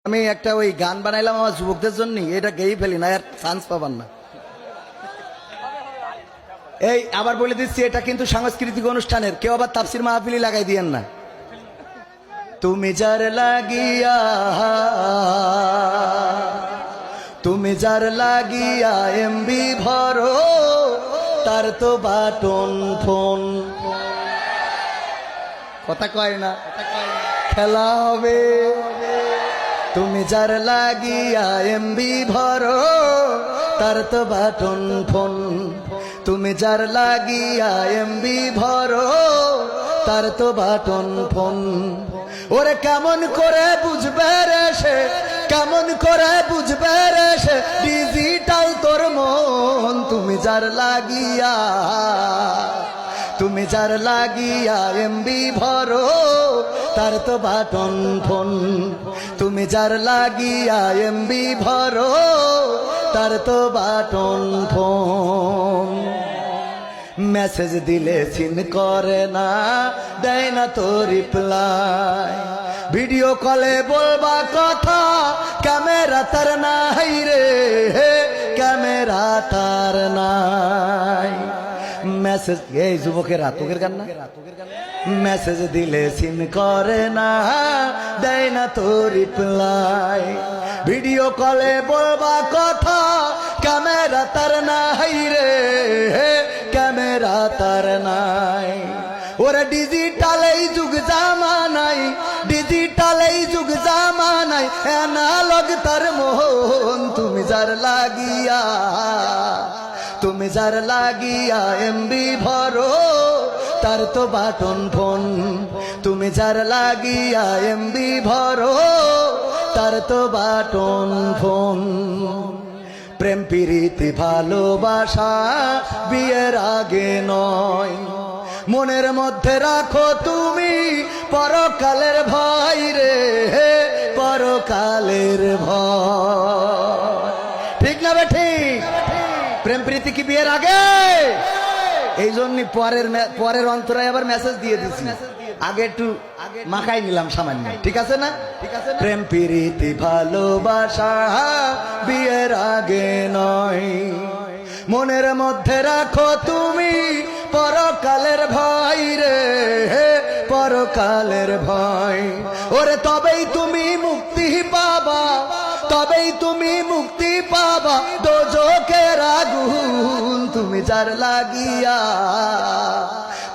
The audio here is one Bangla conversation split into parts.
আমি একটা ওই গান বানাইলাম আমার যুবকদের জন্য, এটা গেয়েই ফেলি না, আর চান্স পাবার না। এই আবার বলে দিচ্ছি, এটা কিন্তু সাংস্কৃতিক অনুষ্ঠানের, কেউ আবার তাফসির মাহফিলি লাগাই দিয়েন না। তুমি যার লাগিয়া, তুমি যার লাগিয়া এমবি ভরো, তার তো বাটন ফোন। কথা কয় না, খেলা হবে। তুমি যার লাগিয়া এমবি ভরো, তার তো বাটন ফোন। তুমি যার লাগিয়া এমবি ভরো, তার তো বাটন ফোন। ওরে কেমন করে বুঝবে রে সে, কেমন করে বুঝবে রে সে, ডিজিটাল তোর মন। তুমি যার লাগিয়া, তুমি যার লাগিয়া এমবি ভরো, তার তো বাটন ফোন। তুমি যার লাগিয়া এমবি ভরো, তার তো বাটন ফোন। মেসেজ দিলে সিন করে না, দেয় না তো রিপ্লাই। ভিডিও কলে বলবা কথা, ক্যামেরা তার নাই রে, ক্যামেরা তার নাই। মেসেজ, এই যুবকেরা তোকের গান না, মেসেজ দিলে সিন করে না, দেয় না তো রিপ্লাই। ভিডিও কলে বলবা কথা, ক্যামেরা তার নাই রে, ক্যামেরা তার নাই। ওরা ডিজিটাল এই যুগ জামানাই, ডিজিটাল এই যুগ জামানাই, অ্যানালগ তার মোহন। তুমি যার লাগিয়া, তুমি যার লাগিয়া এমবি ভরো, তার তো বাটন ফোন। তুমি যার লাগিয়া এমবি ভরো, তার তো বাটন ফোন। প্রেম প্রীতি ভালোবাসা বিয়ের আগে নয়, মনের মধ্যে রাখো তুমি পরকালের ভয় রে, পরকালের ভয়। ঠিক না বে ঠিক? প্রেম প্রীতি কি বিয়ের আগে? এই জন্য পরের অন্তরায় আবার মেসেজ দিয়ে দিছি, আগে একটু মাখাই নিলাম সামান্য, ঠিক আছে না? প্রেম প্রীতি ভালোবাসা বিয়ের আগে নয়, মনের মধ্যে রাখো তুমি পরকালের ভয় রে, পরকালের ভয়। ওরে তবেই তুমি মুক্তি পাবা, তবেই তুমি মুক্তি পাবা দোজখের আগুন। তুমি যার লাগিয়া,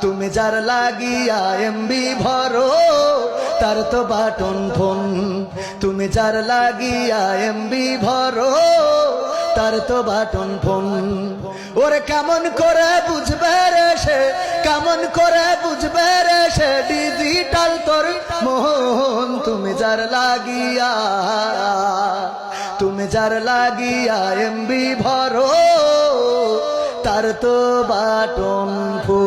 তুমি যার লাগিয়া এমবি ভরো, তার তো বাটন ফোন। তুমি যার লাগিয়া এমবি ভরো, তার তো বাটন ফোন। ওরে কেমন করে বুঝবে রে সে, কেমন করে বুঝবে রে সে, ডিজিটাল তোর মোহন। তুমি যার লাগিয়া, তুমি যার লাগিয়া এমবি ভরো, তার তো বাটন ফোন।